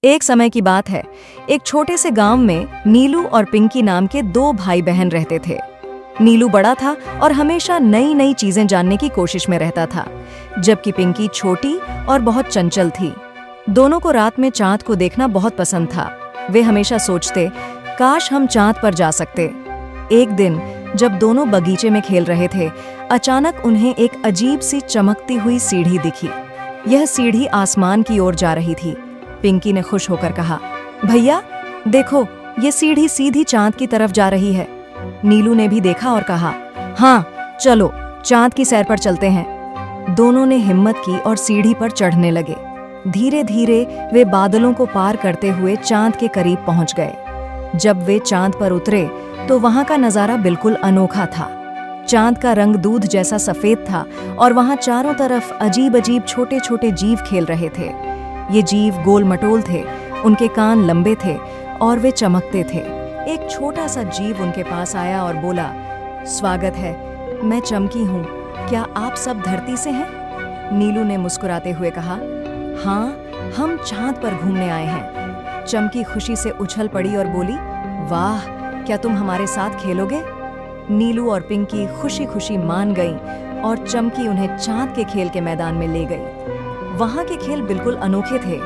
एक समय की बात है। एक छोटे से गांव में नीलू और पिंकी नाम के दो भाई बहन रहते थे। नीलू बड़ा था और हमेशा नई नई चीजें जानने की कोशिश में रहता था, जबकि पिंकी छोटी और बहुत चंचल थी। दोनों को रात में चांद को देखना बहुत पसंद था। वे हमेशा सोचते, काश हम चांद पर जा सकते। एक दिन जब दोनों बगीचे में खेल रहे थे, अचानक उन्हें एक अजीब सी चमकती हुई सीढ़ी दिखी। यह सीढ़ी आसमान की ओर जा रही थी। पिंकी ने खुश होकर कहा, भैया देखो, ये सीढ़ी सीधी चांद की तरफ जा रही है। नीलू ने भी देखा और कहा, हाँ चलो चांद की सैर पर चलते हैं। दोनों ने हिम्मत की और सीढ़ी पर चढ़ने लगे। धीरे धीरे वे बादलों को पार करते हुए चांद के करीब पहुंच गए। जब वे चांद पर उतरे तो वहां का नजारा बिल्कुल अनोखा था। चांद का रंग दूध जैसा सफेद था और वहां चारों तरफ अजीब अजीब छोटे छोटे जीव खेल रहे थे। ये जीव गोल मटोल थे, उनके कान लंबे थे और वे चमकते थे। एक छोटा सा जीव उनके पास आया और बोला, स्वागत है, मैं चमकी हूँ, क्या आप सब धरती से हैं? नीलू ने मुस्कुराते हुए कहा, हाँ हम चांद पर घूमने आए हैं। चमकी खुशी से उछल पड़ी और बोली, वाह, क्या तुम हमारे साथ खेलोगे? नीलू और पिंकी खुशी खुशी मान गईं और चमकी उन्हें चांद के खेल के मैदान में ले गई। वहां के खेल बिल्कुल अनोखे थे।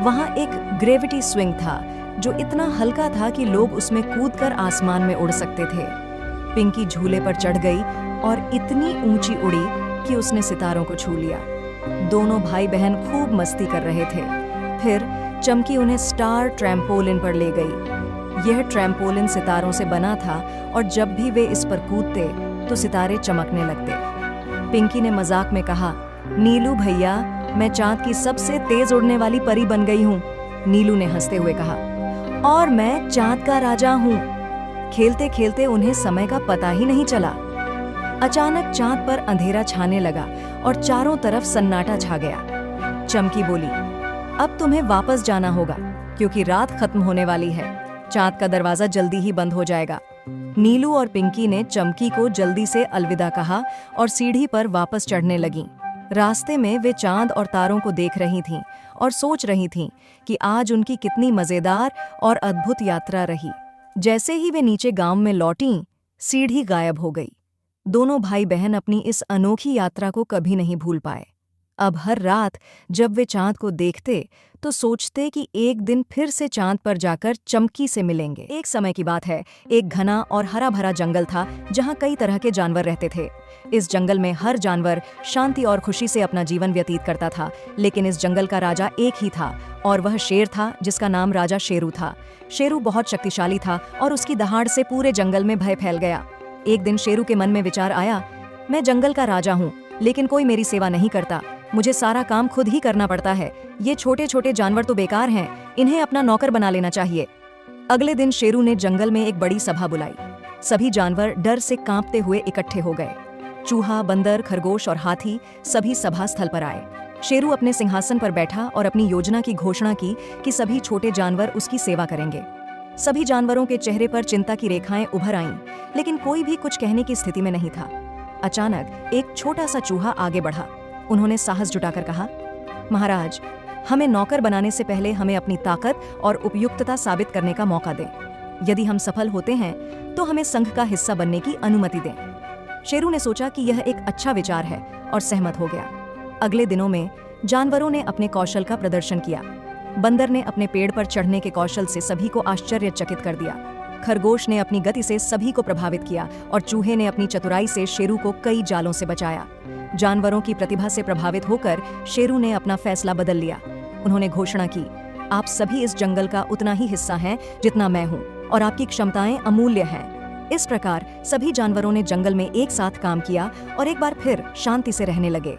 वहां एक ग्रेविटी स्विंग था जो इतना हल्का था कि लोग उसमें कूदकर आसमान में उड़ सकते थे। पिंकी झूले पर चढ़ गई और इतनी ऊंची उड़ी कि उसने सितारों को छू लिया। दोनों भाई बहन खूब मस्ती कर रहे थे। फिर चमकी उन्हें स्टार ट्रैम्पोलिन पर ले गई। यह ट्रैम्पोलिन सितारों से बना था और जब भी वे इस पर कूदते तो सितारे चमकने लगते। पिंकी ने मजाक में कहा, नीलू भैया, मैं चांद की सबसे तेज उड़ने वाली परी बन गई हूँ। नीलू ने हंसते हुए कहा, और मैं चांद का राजा हूँ। खेलते खेलते उन्हें समय का पता ही नहीं चला। अचानक चांद पर अंधेरा छाने लगा और चारों तरफ सन्नाटा छा गया। चमकी बोली, अब तुम्हें वापस जाना होगा क्योंकि रात खत्म होने वाली है। चांद का दरवाजा जल्दी ही बंद हो जाएगा। नीलू और पिंकी ने चमकी को जल्दी से अलविदा कहा और सीढ़ी पर वापस चढ़ने लगीं। रास्ते में वे चांद और तारों को देख रही थीं और सोच रही थीं कि आज उनकी कितनी मजेदार और अद्भुत यात्रा रही। जैसे ही वे नीचे गांव में लौटीं, सीढ़ी गायब हो गई। दोनों भाई बहन अपनी इस अनोखी यात्रा को कभी नहीं भूल पाए। अब हर रात जब वे चांद को देखते तो सोचते कि एक दिन फिर से चांद पर जाकर चमकी से मिलेंगे। एक समय की बात है, एक घना और हरा भरा जंगल था जहां कई तरह के जानवर रहते थे। इस जंगल में हर जानवर शांति और खुशी से अपना जीवन व्यतीत करता था, लेकिन इस जंगल का राजा एक ही था और वह शेर था जिसका नाम राजा शेरू था। शेरू बहुत शक्तिशाली था और उसकी दहाड़ से पूरे जंगल में भय फैल गया। एक दिन शेरू के मन में विचार आया, मैं जंगल का राजा हूँ लेकिन कोई मेरी सेवा नहीं करता, मुझे सारा काम खुद ही करना पड़ता है। ये छोटे छोटे जानवर तो बेकार हैं, इन्हें अपना नौकर बना लेना चाहिए। अगले दिन शेरू ने जंगल में एक बड़ी सभा बुलाई। सभी जानवर डर से कांपते हुए इकट्ठे हो गए। चूहा, बंदर, खरगोश और हाथी सभी सभा स्थल पर आए। शेरू अपने सिंहासन पर बैठा और अपनी योजना की घोषणा की कि सभी छोटे जानवर उसकी सेवा करेंगे। सभी जानवरों के चेहरे पर चिंता की रेखाएं उभर आईं, लेकिन कोई भी कुछ कहने की स्थिति में नहीं था। अचानक एक छोटा सा चूहा आगे बढ़ा। उन्होंने साहस जुटाकर कहा, महाराज, हमें नौकर बनाने से पहले हमें अपनी ताकत और उपयुक्तता साबित करने का मौका दें। यदि हम सफल होते हैं तो हमें संघ का हिस्सा बनने की अनुमति दें। शेरू ने सोचा कि यह एक अच्छा विचार है और सहमत हो गया। अगले दिनों में जानवरों ने अपने कौशल का प्रदर्शन किया। बंदर ने अपने पेड़ पर चढ़ने के कौशल से सभी को आश्चर्यचकित कर दिया। खरगोश ने अपनी गति से सभी को प्रभावित किया और चूहे ने अपनी चतुराई से शेरू को कई जालों से बचाया। जानवरों की प्रतिभा से प्रभावित होकर शेरू ने अपना फैसला बदल लिया। उन्होंने घोषणा की, आप सभी इस जंगल का उतना ही हिस्सा हैं जितना मैं हूँ और आपकी क्षमताएं अमूल्य हैं। इस प्रकार सभी जानवरों ने जंगल में एक साथ काम किया और एक बार फिर शांति से रहने लगे।